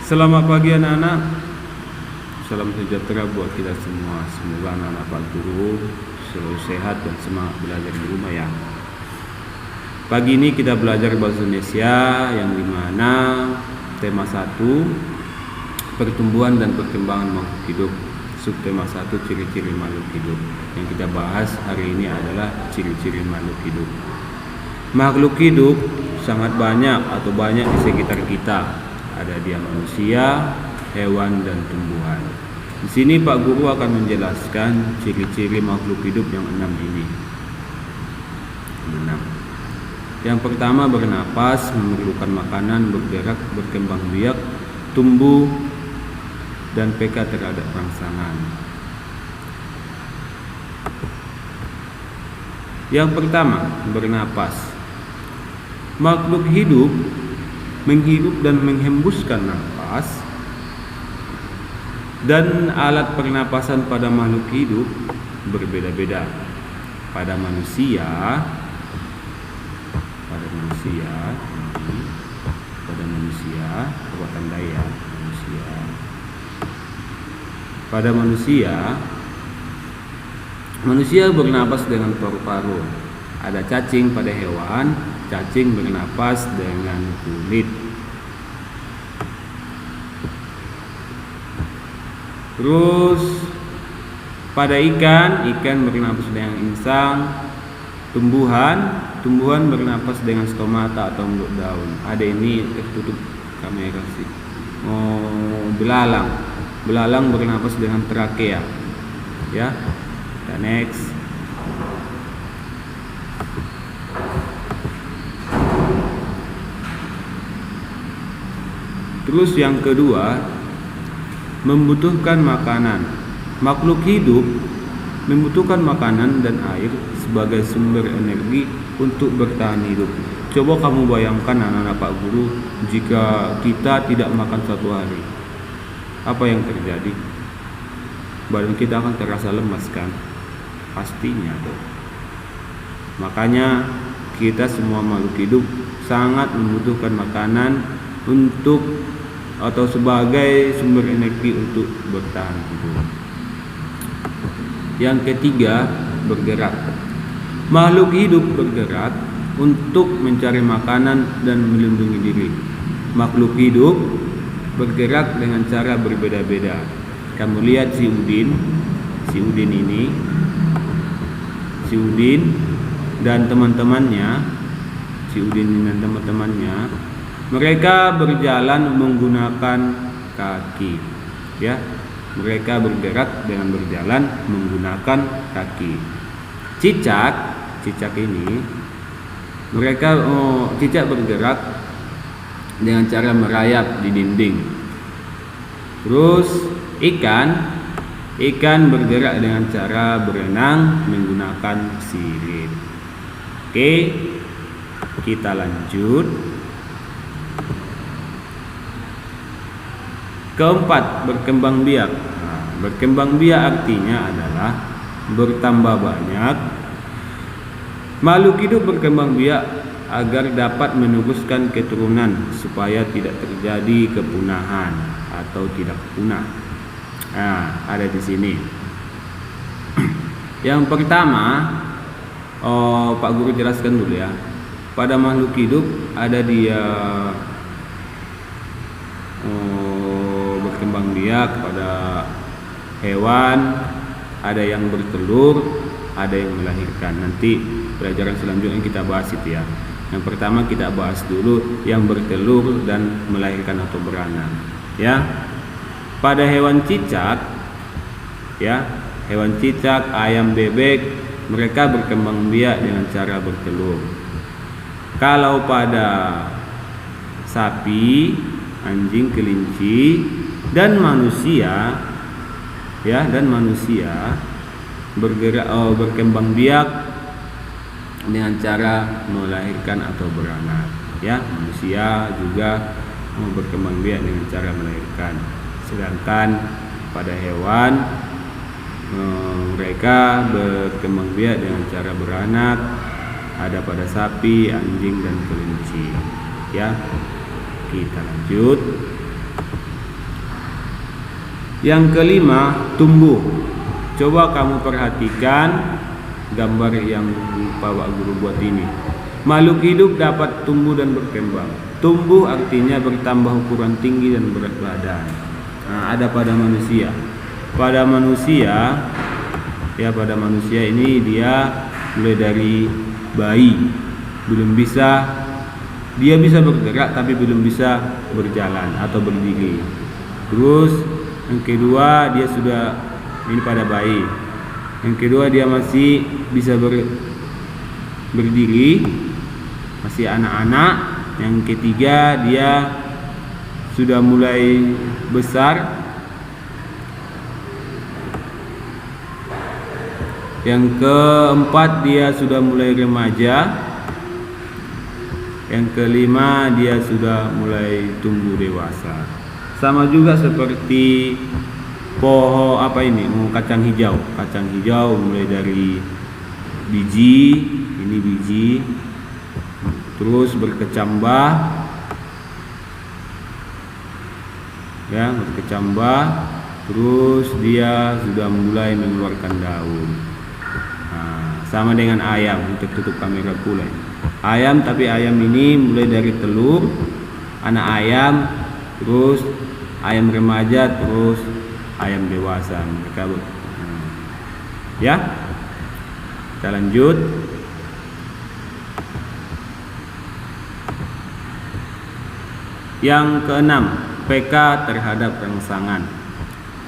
Selamat pagi anak-anak. Salam sejahtera buat kita semua. Semoga anak-anak Pak Guru selalu sehat dan semangat belajar di rumah ya. Pagi ini kita belajar bahasa Indonesia yang dimana tema 1 pertumbuhan dan perkembangan makhluk hidup. Subtema 1 ciri-ciri makhluk hidup. Yang kita bahas hari ini adalah ciri-ciri makhluk hidup. Makhluk hidup sangat banyak atau banyak di sekitar kita. Ada dia manusia, hewan, dan tumbuhan. Di sini Pak Guru akan menjelaskan ciri-ciri makhluk hidup yang 6 ini. 6. Yang pertama bernapas, memerlukan makanan, bergerak, berkembang biak, tumbuh, dan peka terhadap rangsangan. Yang pertama bernapas. Makhluk hidup menghirup dan menghembuskan nafas, dan alat pernapasan pada makhluk hidup berbeda-beda. Pada manusia kekuatan daya manusia. Pada manusia bernapas dengan paru-paru. Ada cacing pada hewan, cacing bernapas dengan kulit. Terus pada ikan bernapas dengan insang. Tumbuhan bernapas dengan stomata atau mulut daun. Ada ini tertutup kamera sih. Belalang bernapas dengan trakea. Ya. Dan next. Terus yang kedua, membutuhkan makanan. Makhluk hidup membutuhkan makanan dan air sebagai sumber energi untuk bertahan hidup. Coba kamu bayangkan anak-anak Pak Guru, jika kita tidak makan satu hari, apa yang terjadi? Badan kita akan terasa lemas kan? Pastinya tuh. Makanya kita semua makhluk hidup sangat membutuhkan makanan untuk atau sebagai sumber energi untuk bertahan hidup. Yang ketiga, bergerak. Makhluk hidup bergerak untuk mencari makanan dan melindungi diri. Makhluk hidup bergerak dengan cara berbeda-beda. Kamu lihat si Udin dan teman-temannya. Mereka berjalan menggunakan kaki, ya. Mereka bergerak dengan berjalan menggunakan kaki. Cicak ini, cicak bergerak dengan cara merayap di dinding. Terus ikan bergerak dengan cara berenang menggunakan sirip. Oke, kita lanjut. Keempat, berkembang biak. Berkembang biak artinya adalah bertambah banyak. Makhluk hidup berkembang biak agar dapat meneruskan keturunan supaya tidak terjadi kepunahan atau tidak punah. Ada di sini. Yang pertama, Pak Guru jelaskan dulu ya. Pada makhluk hidup ada dia berkembang biak. Pada hewan ada yang bertelur, ada yang melahirkan. Nanti pelajaran selanjutnya kita bahas itu ya. Yang pertama kita bahas dulu yang bertelur dan melahirkan atau beranak ya. Pada hewan cicak ya, ayam, bebek, mereka berkembang biak dengan cara bertelur. Kalau pada sapi, anjing, kelinci, dan manusia berkembang biak dengan cara melahirkan atau beranak ya. Manusia juga berkembang biak dengan cara melahirkan. Sedangkan pada hewan mereka berkembang biak dengan cara beranak. Ada pada sapi, anjing, dan kelinci ya. Kita lanjut. Yang kelima, tumbuh. Coba kamu perhatikan gambar yang Pak Guru buat ini. Makhluk hidup dapat tumbuh dan berkembang. Tumbuh artinya bertambah ukuran tinggi dan berat badan. Nah, ada pada manusia. Pada manusia ini dia mulai dari bayi, dia bisa bergerak tapi belum bisa berjalan atau berdiri. Terus yang kedua dia sudah, ini pada bayi. Yang kedua dia masih bisa berdiri, masih anak-anak. Yang ketiga dia sudah mulai besar. Yang keempat dia sudah mulai remaja. Yang kelima dia sudah mulai tumbuh dewasa. Sama juga seperti pohon kacang hijau. Kacang hijau mulai dari biji, ini biji, terus berkecambah, terus dia sudah mulai mengeluarkan daun. Sama dengan ayam, untuk tutup kamera pula. Ayam, tapi ayam ini mulai dari telur, anak ayam, terus ayam remaja, terus ayam dewasa. Mereka ya. Kita lanjut. Yang keenam, PK terhadap rangsangan.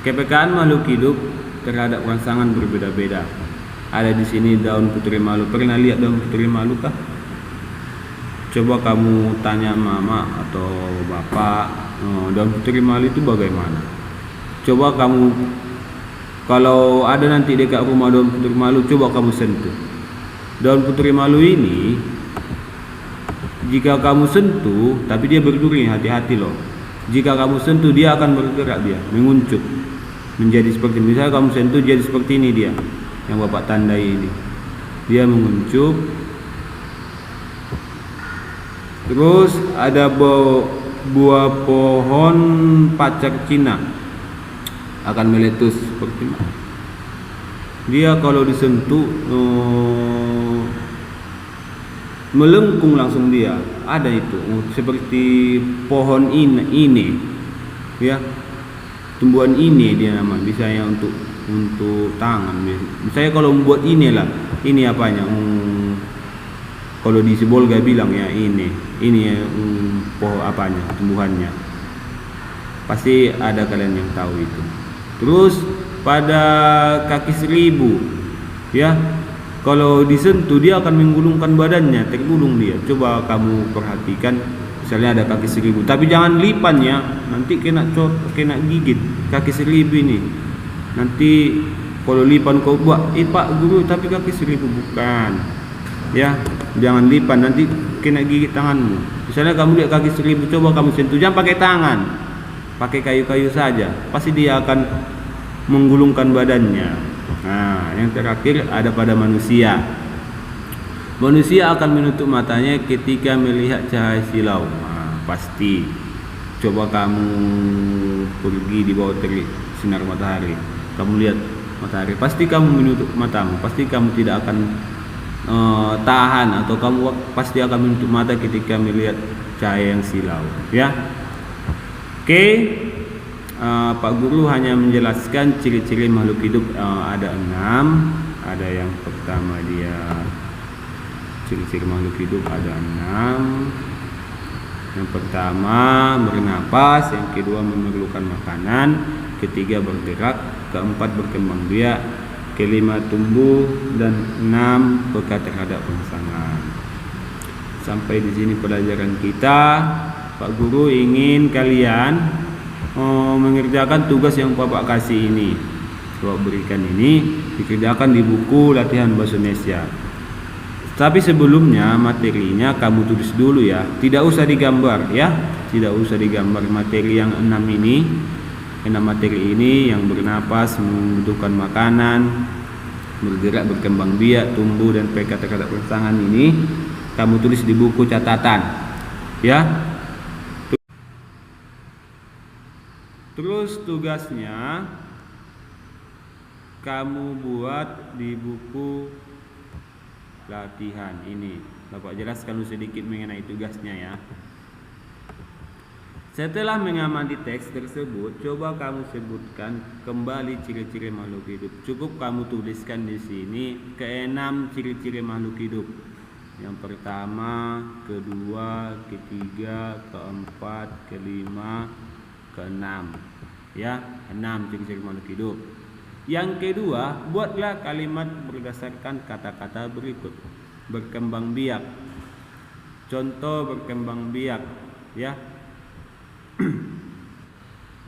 Kepekaan makhluk hidup terhadap rangsangan berbeda-beda. Ada di sini daun putri malu. Pernah lihat daun putri malu kah? Coba kamu tanya mama atau bapak, daun putri malu itu bagaimana? Coba kamu, kalau ada nanti dekat rumah daun putri malu, coba kamu sentuh. Daun putri malu ini, jika kamu sentuh, tapi dia berduri, hati-hati loh. Jika kamu sentuh, dia akan bergerak, dia menguncup menjadi seperti, misalnya kamu sentuh jadi seperti ini dia, yang bapak tandai ini, dia menguncup. Terus ada buah pohon pacar Cina akan meletus seperti ini. Dia kalau disentuh melengkung langsung dia. Ada itu seperti pohon ini ya, tumbuhan ini dia nama, misalnya untuk tangan. Saya kalau membuat inilah, ini apanya? Kalau di Sibolga bilang ya ini pohon apanya, tumbuhannya. Pasti ada kalian yang tahu itu. Terus pada kaki seribu, ya, kalau disentuh dia akan menggulungkan badannya, tergulung dia. Coba kamu perhatikan, misalnya ada kaki seribu, tapi jangan lipan ya, nanti kena gigit kaki seribu ini. Nanti kalau lipan kau buat, Pak Guru, tapi kaki seribu bukan. Ya, jangan lipan, nanti kena gigit tanganmu. Misalnya kamu lihat kaki seribu, coba kamu sentuh, jangan pakai tangan, pakai kayu-kayu saja. Pasti dia akan menggulungkan badannya. Nah, yang terakhir ada pada manusia. Manusia akan menutup matanya ketika melihat cahaya silau. Nah, pasti. Coba kamu pergi di bawah terik sinar matahari, kamu lihat matahari, pasti kamu menutup matamu, pasti kamu tidak akan tahan, atau kamu pasti akan menutup mata ketika melihat cahaya yang silau, ya. Oke, Pak Guru hanya menjelaskan ciri-ciri makhluk hidup, ada 6. Ada yang pertama dia ciri-ciri makhluk hidup ada 6. Yang pertama bernapas, yang kedua memerlukan makanan, ketiga bergerak, keempat berkembang biak, kelima tumbuh, dan 6 peka terhadap rangsangan. Sampai di sini pelajaran kita. Pak Guru ingin kalian mengerjakan tugas yang Bapak kasih ini. Bapak berikan ini dikerjakan di buku latihan bahasa Indonesia. Tapi sebelumnya materinya kamu tulis dulu ya. Tidak usah digambar ya. Tidak usah digambar materi yang 6 ini. 6 materi ini yang bernapas, membutuhkan makanan, bergerak, berkembang biak, tumbuh, dan peka terhadap rangsangan ini kamu tulis di buku catatan ya. Terus tugasnya kamu buat di buku latihan ini. Bapak jelaskan sedikit mengenai tugasnya ya. Setelah mengamati teks tersebut, coba kamu sebutkan kembali ciri-ciri makhluk hidup. Cukup kamu tuliskan di sini keenam ciri-ciri makhluk hidup. Yang pertama, kedua, ketiga, keempat, kelima, keenam. Ya, 6 ciri-ciri makhluk hidup. Yang kedua, buatlah kalimat berdasarkan kata-kata berikut. Berkembang biak. Contoh berkembang biak, ya.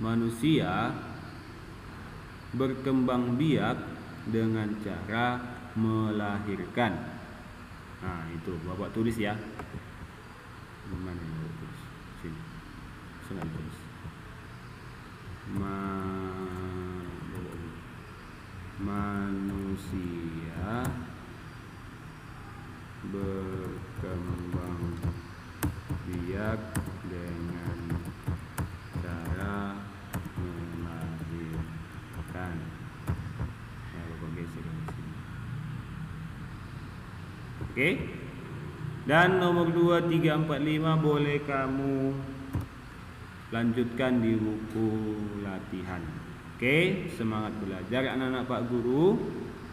Manusia berkembang biak dengan cara melahirkan. Nah, itu Bapak tulis ya. Mana yang Bapak tulis? Sini. Saya tulis. Manusia berkembang biak dengan cara melahirkan. Ya, Bapak geser di sini. Oke. Dan nomor 2, 3, 4, 5 boleh kamu lanjutkan di buku latihan. Oke, semangat belajar anak-anak Pak Guru.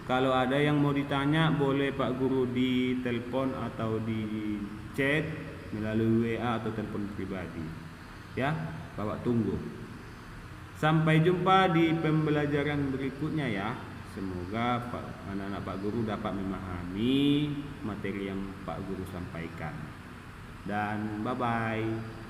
Kalau ada yang mau ditanya boleh Pak Guru di telepon atau di chat melalui WA atau telepon pribadi. Ya, Bapak tunggu. Sampai jumpa di pembelajaran berikutnya ya. Semoga anak-anak Pak Guru dapat memahami materi yang Pak Guru sampaikan. Dan bye-bye.